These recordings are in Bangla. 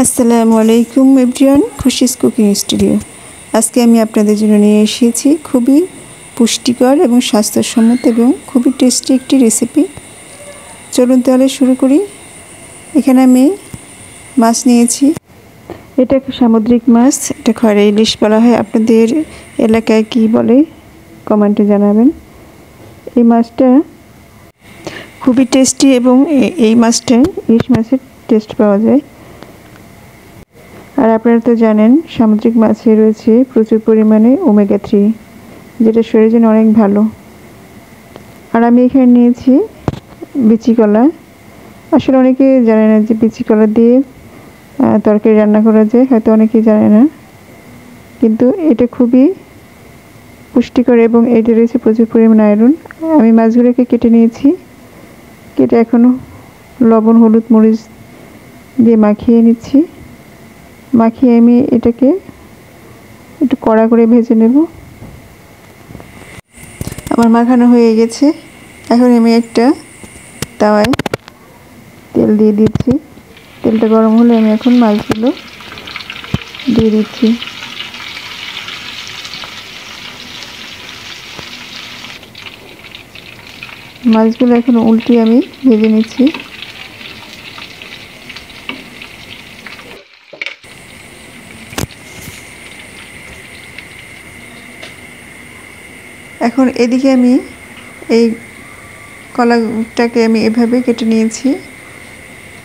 আসসালামু আলাইকুম এভরিওয়ান, খুশিস কুকিং স্টুডিও। আজকে আমি আপনাদের জন্য নিয়ে এসেছি খুবই পুষ্টিকর এবং স্বাস্থ্যসম্মত এবং খুবই টেস্টি একটি রেসিপি। চলুন তাহলে শুরু করি। এখানে আমি মাছ নিয়েছি। এটা একটা সামুদ্রিক মাছ, এটা খয়রা ইলিশ বলা হয়। আপনাদের এলাকায় কি বলে কমেন্টে জানাবেন। এই মাছটা খুবই টেস্টি এবং এই মাছটায় ইলিশ মাছের টেস্ট পাওয়া যায়। আর আপনারা তো জানেন সামুদ্রিক মাছে রয়েছে প্রচুর পরিমাণে ওমেগা 3, যেটা শরীরের জন্য অনেক ভালো। আর আমি এখানে নিয়েছি বিচি কলা। আসলে অনেকে জানে না যে বিচি কলা দিয়ে তরকারি রান্না করা যায়, হয়তো অনেকেই জানে না, কিন্তু এটা খুবই পুষ্টিকর এবং এতে রয়েছে প্রচুর পরিমাণে আয়রন। আমি মাছগুলোকে কেটে নিয়েছি, কেটে এখনও লবণ, হলুদ, মরিচ দিয়ে মাখিয়ে নিচ্ছি। মাখিয়ে আমি এটাকে একটু কড়া করে ভেজে নেব। আমার মাখানো হয়ে গেছে। এখন আমি একটা তাওয়ায় তেল দিয়ে দিচ্ছি। তেলটা গরম হলে আমি এখন মাছগুলো দিয়ে দিচ্ছি। মাছগুলো এখন উল্টিয়ে আমি ভেজে নিচ্ছি। এখন এদিকে আমি এই কলাটাকে আমি এভাবে কেটে নিয়েছি।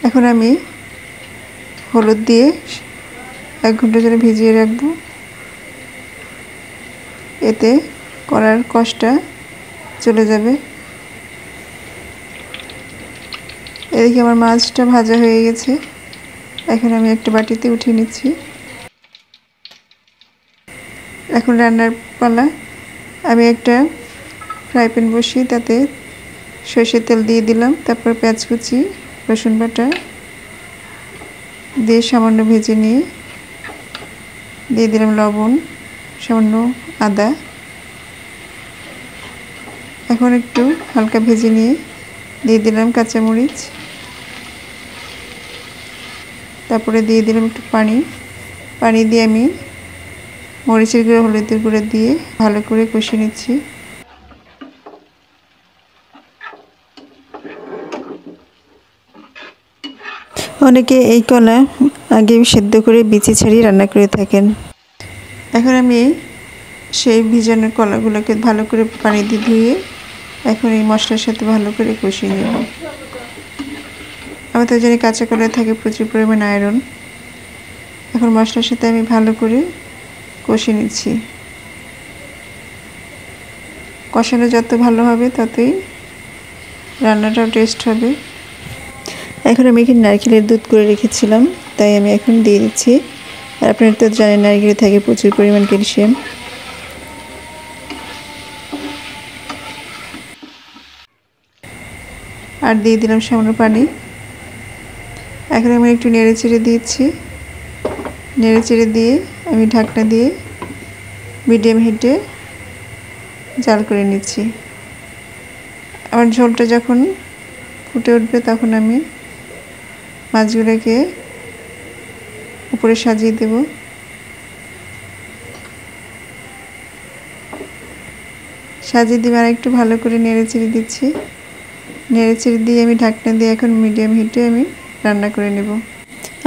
এখন আমি হলুদ দিয়ে 1 ঘন্টা জন্য ভিজিয়ে রাখবো। এতে কলার কষটা চলে যাবে। এদিকে আমার মাছটা ভাজা হয়ে গেছে। এখন আমি একটা বাটিতে উঠিয়ে নিচ্ছি। এখন রান্নার পালা। আমি একটা ফ্রাই প্যান বসিয়ে তাতে সরষের তেল দিয়ে দিলাম। তারপর পেঁয়াজ কুচি, রসুন বাটা দিয়ে সামান্য ভেজে নিয়ে দিয়ে দিলাম লবণ, সামান্য আদা। এখন একটু হালকা ভেজে নিয়ে দিয়ে দিলাম কাঁচামরিচ। তারপরে দিয়ে দিলাম একটু পানি দিয়ে আমি মরিচের গুঁড়ো, হলুদের গুঁড়ো দিয়ে ভালো করে কষিয়ে নিচ্ছি। অনেকে এই কলা আগে সেদ্ধ করে বিচি ছাড়িয়ে রান্না করে থাকেন। এখন আমি সেই ভিজানো কলাগুলোকে ভালো করে পানি দিয়ে ধুয়ে এখন এই মশলার সাথে ভালো করে কষিয়ে নেব। আমি তো জানি কাঁচা কলায় থাকে প্রচুর পরিমাণ আয়রন। এখন মশলার সাথে আমি ভালো করে কষিয়ে নিচ্ছি। কষানো যত ভালো হবে ততই রান্নাটাও টেস্ট হবে। এখন আমি এখানে নারকেলের দুধ করে রেখেছিলাম, তাই আমি এখন দিয়ে দিচ্ছি। আর আপনারা তো জানেন নারকেলে থাকে প্রচুর পরিমাণ ক্যালসিয়াম। আর দিয়ে দিলাম সামান্য পানি। এখন আমি একটু নেড়ে চেড়ে দিচ্ছি। নেড়ে চেড়ে দিয়ে আমি ঢাকনা দিয়ে মিডিয়াম হিটে জাল করে নিচ্ছি। আমার ঝোলটা যখন ফুটে উঠবে তখন আমি মাছগুলোকে উপরে সাজিয়ে দেব। সাজিয়ে দিয়ে আর একটু ভালো করে নেড়ে চেড়ে দিচ্ছি। নেড়ে চেড়ে দিয়ে আমি ঢাকনা দিয়ে এখন মিডিয়াম হিটে আমি রান্না করে নেব।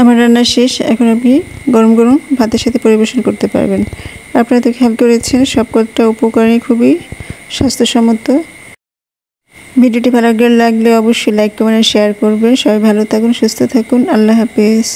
আমার রান্না শেষ। এখন আপনি গরম গরম ভাতের সাথে পরিবেশন করতে পারবেন। আপনারা তো খেয়াল করেছেন সবকটা উপকরণই খুবই স্বাস্থ্যসম্মত। ভিডিওটি ভালো লাগলে অবশ্যই লাইক, কমেন্ট, শেয়ার করবেন। সবাই ভালো থাকুন, সুস্থ থাকুন। আল্লাহ হাফেজ।